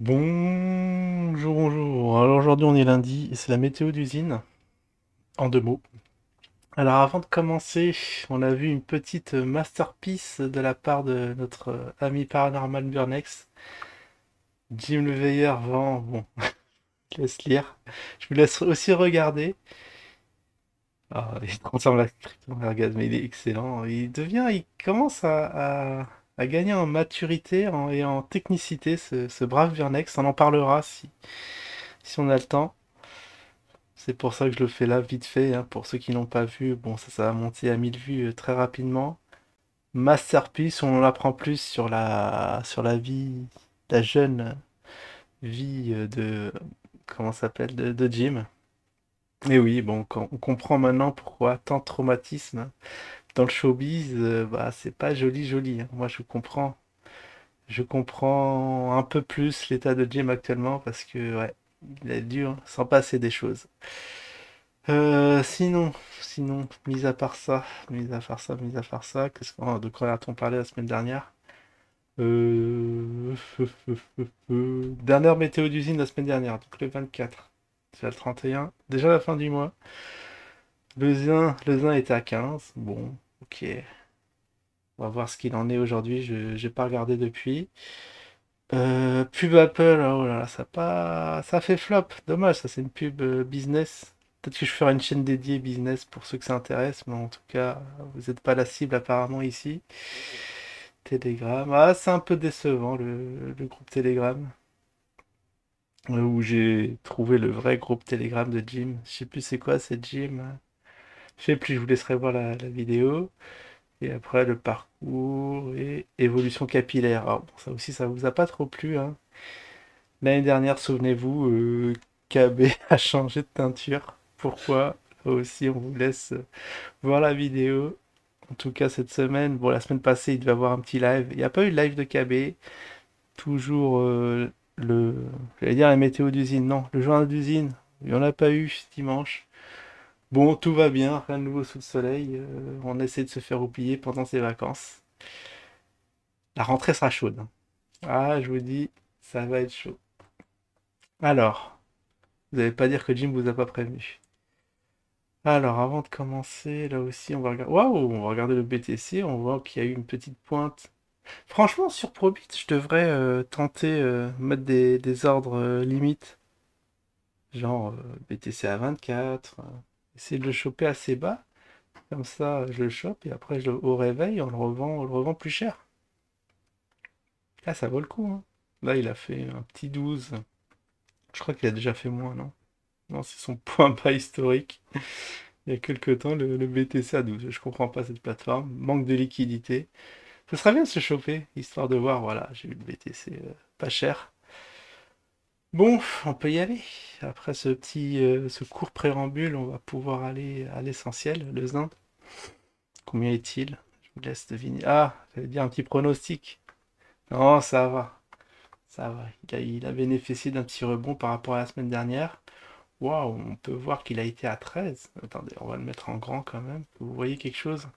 Bonjour, bonjour. Alors aujourd'hui on est lundi et c'est la météo d'usine, en 2 mots. Alors avant de commencer, on a vu une petite masterpiece de la part de notre ami paranormal Burnex. Jim le Veilleur vend, bon, je laisse lire. Je vous laisse aussi regarder. Ah, il transforme la crypto en orgasme, mais il est excellent. Il commence à gagner en maturité et en technicité, ce brave Burnex. On en parlera si on a le temps. C'est pour ça que je le fais là vite fait, hein, pour ceux qui n'ont pas vu. Bon, ça va monter à 1000 vues très rapidement. Masterpiece, on en apprend plus sur la vie, la jeune vie de, comment ça s'appelle, de Jim. Et oui, bon, on comprend maintenant pourquoi tant de traumatisme dans le showbiz, bah, c'est pas joli joli, hein. Moi, je comprends un peu plus l'état de Jim actuellement parce que, ouais, il a dû s'en passer des choses. Sinon, mis à part ça, de quoi a-t-on parlé la semaine dernière? Dernière météo d'usine la semaine dernière, donc le 24. C'est le 31. Déjà la fin du mois. Le zin était à 15. Bon, ok. On va voir ce qu'il en est aujourd'hui. Je j'ai pas regardé depuis. Pub Apple, oh là là, ça fait flop. Dommage, ça c'est une pub business. Peut-être que je ferai une chaîne dédiée business pour ceux que ça intéresse, mais en tout cas, vous n'êtes pas la cible apparemment ici. Telegram, ah c'est un peu décevant le groupe Telegram, où j'ai trouvé le vrai groupe Telegram de Jim. Je sais plus c'est quoi, c'est Jim. Je sais plus, je vous laisserai voir la vidéo. Et après le parcours et évolution capillaire. Alors, bon, ça aussi, ça vous a pas trop plu, hein. L'année dernière, souvenez-vous, KB a changé de teinture. Pourquoi? Là aussi, on vous laisse voir la vidéo. En tout cas, cette semaine, bon, la semaine passée, il devait y avoir un petit live. Il n'y a pas eu de live de KB. Toujours le, j'allais dire la météo d'usine. Non, le journal d'usine. Il n'y en a pas eu ce dimanche. Bon, tout va bien, rien de nouveau sous le soleil. On essaie de se faire oublier pendant ces vacances. La rentrée sera chaude, hein. Ah, je vous dis, ça va être chaud. Alors, vous n'allez pas dire que Jim vous a pas prévenu. Alors, avant de commencer, là aussi, on va regarder. Waouh, on va regarder le BTC. On voit qu'il y a eu une petite pointe. Franchement, sur Probit, je devrais tenter mettre des ordres limites. Genre BTC à 24. Essayer de le choper assez bas. Comme ça, je le chope et après, au réveil, on le revend plus cher. Ah, ça vaut le coup, hein. Là, il a fait un petit 12. Je crois qu'il a déjà fait moins, non? Non, c'est son point bas historique. Il y a quelques temps, le BTC à 12. Je comprends pas cette plateforme. Manque de liquidité. Ce serait bien de se choper, histoire de voir, voilà, j'ai eu le BTC pas cher. Bon, on peut y aller. Après ce court préambule, on va pouvoir aller à l'essentiel, le zinc. Combien est-il? Je vous laisse deviner. Ah, j'allais dire un petit pronostic. Non, ça va. Ça va. Il a bénéficié d'un petit rebond par rapport à la semaine dernière. Waouh, on peut voir qu'il a été à 13. Attendez, on va le mettre en grand quand même. Vous voyez quelque chose?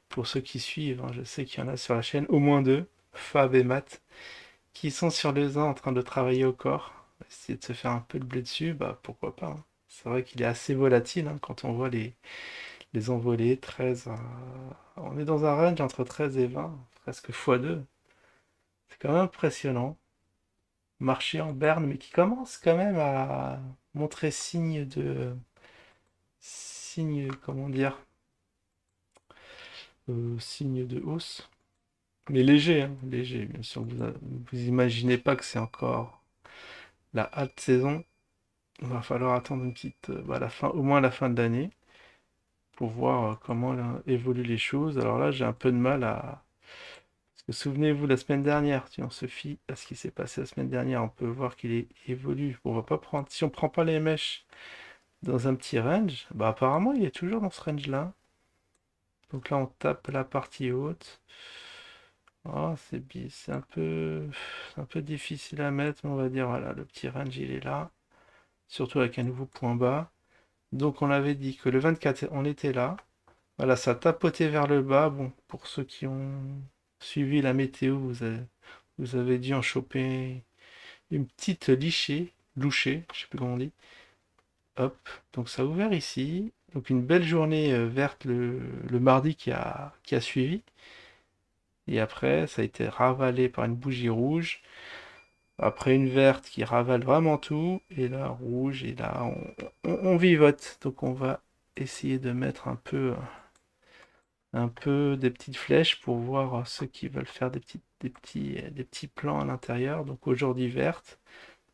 Pour ceux qui suivent, hein, je sais qu'il y en a sur la chaîne, au moins deux, Fab et Matt, qui sont sur le zinc en train de travailler au corps. Essayer de se faire un peu de blé dessus, bah pourquoi pas, hein. C'est vrai qu'il est assez volatile, hein, quand on voit les envolées, 13. On est dans un range entre 13 et 20, presque x2. C'est quand même impressionnant. Marché en berne, mais qui commence quand même à montrer comment dire, signe de hausse. Mais léger, hein, léger, bien sûr. Vous imaginez pas que c'est encore la haute saison. Il va falloir attendre une petite, bah, la fin, au moins la fin de l'année pour voir comment évoluent les choses. Alors là, j'ai un peu de mal à. Parce que souvenez-vous, la semaine dernière, si on se fie à ce qui s'est passé la semaine dernière, on peut voir qu'il est évolue. Bon, on va pas prendre. Si on prend pas les mèches dans un petit range, bah apparemment il est toujours dans ce range-là. Donc là, on tape la partie haute. Ah, c'est un peu difficile à mettre, mais on va dire, voilà, le petit range, il est là. Surtout avec un nouveau point bas. Donc on avait dit que le 24, on était là. Voilà, ça a tapoté vers le bas. Bon, pour ceux qui ont suivi la météo, vous avez dû en choper une petite louchée, je sais plus comment on dit. Hop, donc ça a ouvert ici. Donc une belle journée verte le mardi qui a suivi. Et après, ça a été ravalé par une bougie rouge. Après une verte qui ravale vraiment tout. Et là, rouge. Et là, on vivote. Donc on va essayer de mettre un peu des petites flèches pour voir ceux qui veulent faire des petits plans à l'intérieur. Donc aujourd'hui verte.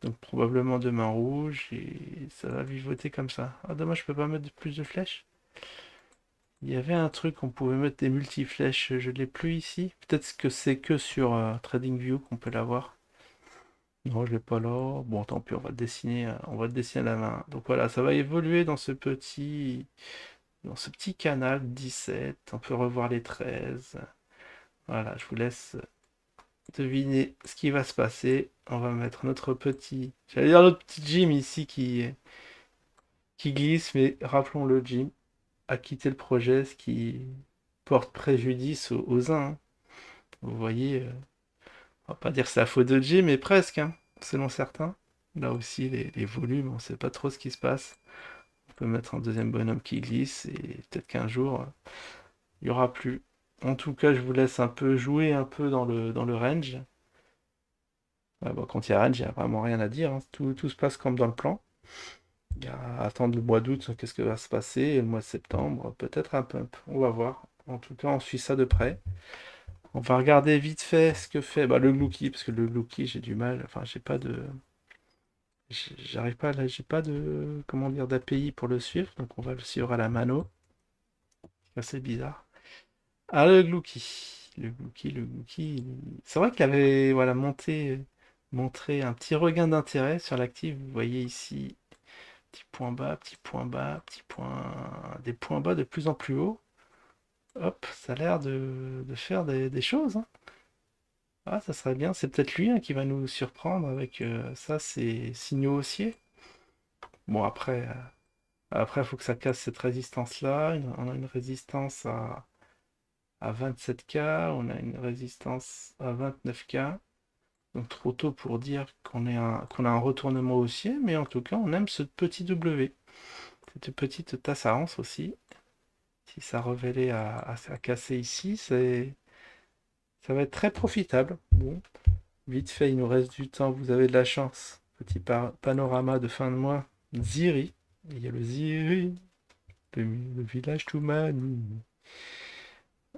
Donc probablement demain rouge. Et ça va vivoter comme ça. Ah dommage, je peux pas mettre plus de flèches. Il y avait un truc, on pouvait mettre des multiflèches, je l'ai plus ici. Peut-être que c'est que sur TradingView qu'on peut l'avoir. Non, je l'ai pas là. Bon, tant pis, on va le dessiner à la main. Donc voilà, ça va évoluer dans ce petit canal 17. On peut revoir les 13. Voilà, je vous laisse deviner ce qui va se passer. On va mettre j'allais dire notre petit Jim ici qui glisse, mais rappelons-le, Jim a quitté le projet, ce qui porte préjudice aux uns, hein. Vous voyez, on va pas dire que c'est la faute de Jim, mais presque, hein, selon certains. Là aussi, les volumes, on sait pas trop ce qui se passe. On peut mettre un deuxième bonhomme qui glisse et peut-être qu'un jour, il y aura plus. En tout cas, je vous laisse un peu jouer un peu dans le range. Bon, quand il y a range, il n'y a vraiment rien à dire, hein. Tout se passe comme dans le plan. Il y a à attendre le mois d'août, qu'est-ce que va se passer, et le mois de septembre, peut-être un pump. On va voir. En tout cas, on suit ça de près. On va regarder vite fait ce que fait le Glucky, parce que le Glucky, j'ai du mal. Enfin, j'ai pas de. J'arrive pas là, j'ai pas de. Comment dire, d'API pour le suivre, donc on va le suivre à la mano. C'est assez bizarre. Ah, le Glucky. Le Glucky. C'est vrai qu'il avait voilà, montré un petit regain d'intérêt sur l'actif. Vous voyez ici, petit point bas, petit point bas, petit point. Des points bas de plus en plus haut. Hop, ça a l'air de faire des choses, hein. Ah, ça serait bien. C'est peut-être lui hein, qui va nous surprendre avec ça, ces signaux haussiers. Bon, après, il faut que ça casse cette résistance-là. On a une résistance à 27K, on a une résistance à 29K. Donc trop tôt pour dire qu'on a un retournement haussier, mais en tout cas, on aime ce petit W. Cette petite tasse à anse aussi. Si ça revelait à casser ici, ça va être très profitable. Bon, vite fait, il nous reste du temps, vous avez de la chance. Petit panorama de fin de mois. Ziri. Il y a le Ziri, le village Toumani.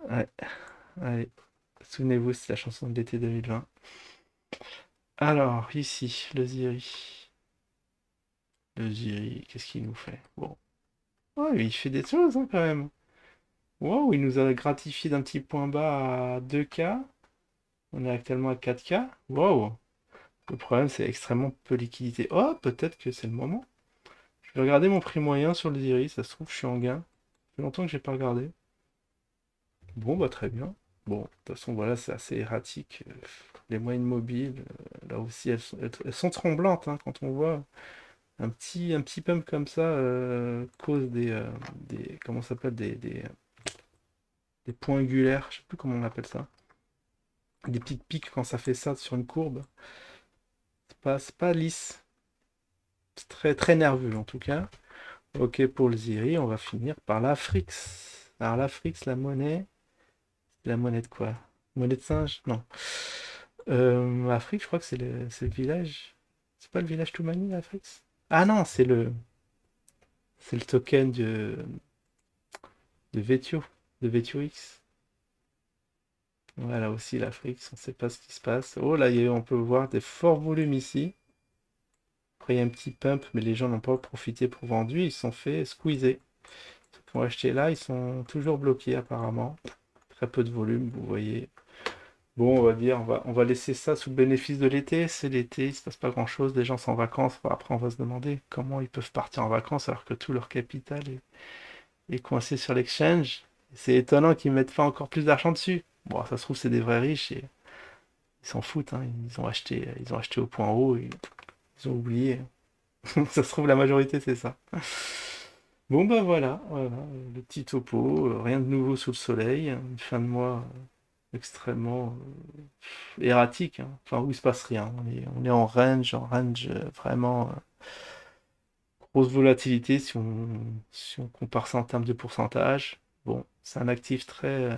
Ouais, allez, souvenez-vous, c'est la chanson de l'été 2020. Alors, ici, le Ziri. Le Ziri, qu'est-ce qu'il nous fait? Bon. Ouais, il fait des choses hein, quand même. Wow, il nous a gratifié d'un petit point bas à 2K. On est actuellement à 4K. Wow. Le problème, c'est extrêmement peu de liquidité. Oh, peut-être que c'est le moment. Je vais regarder mon prix moyen sur le Ziri, ça se trouve, je suis en gain. Ça fait longtemps que j'ai pas regardé. Bon, bah très bien. Bon, de toute façon, voilà, c'est assez erratique. Les moyennes mobiles, là aussi, elles sont tremblantes hein, quand on voit un petit pump comme ça cause comment ça s'appelle, des points angulaires, je sais plus comment on appelle ça. Des petites pics quand ça fait ça sur une courbe. C'est pas lisse. C'est très, très nerveux en tout cas. Ok pour le Ziri, on va finir par l'Afrix. Alors l'Afrix, la monnaie de quoi? Monnaie de singe? Non. Afrique, je crois que c'est le village. C'est pas le village Toumani, l'Afrix? Ah non, c'est le token de Vetio, de VetioX. Voilà aussi l'Afrique, on sait pas ce qui se passe. Oh là, on peut voir des forts volumes ici. Après, il y a un petit pump, mais les gens n'ont pas profité pour vendre. Ils se sont fait squeezer. Ceux qui ont acheté là, ils sont toujours bloqués apparemment. Très peu de volume, vous voyez. Bon, on va dire, on va laisser ça sous le bénéfice de l'été. C'est l'été, il se passe pas grand-chose. Les gens sont en vacances. Bon, après, on va se demander comment ils peuvent partir en vacances alors que tout leur capital est coincé sur l'exchange. C'est étonnant qu'ils mettent pas encore plus d'argent dessus. Bon, ça se trouve, c'est des vrais riches et ils s'en foutent, hein. Ils ont acheté au point haut et ils ont oublié. Ça se trouve, la majorité, c'est ça. Bon, bah voilà, le petit topo. Rien de nouveau sous le soleil. Une fin de mois. extrêmement erratique, hein. Enfin, où il se passe rien. On est en range vraiment grosse volatilité si on compare ça en termes de pourcentage. Bon, c'est un actif très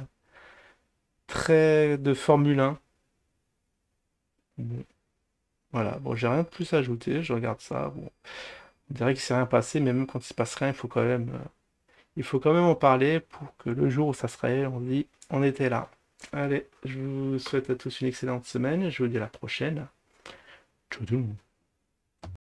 de Formule 1. Bon, voilà, bon, j'ai rien de plus à ajouter, je regarde ça. Bon, on dirait qu'il s'est rien passé, mais même quand il se passe rien, il faut quand même en parler pour que le jour où ça se révèle, on dit on était là. Allez, je vous souhaite à tous une excellente semaine et je vous dis à la prochaine. Tchou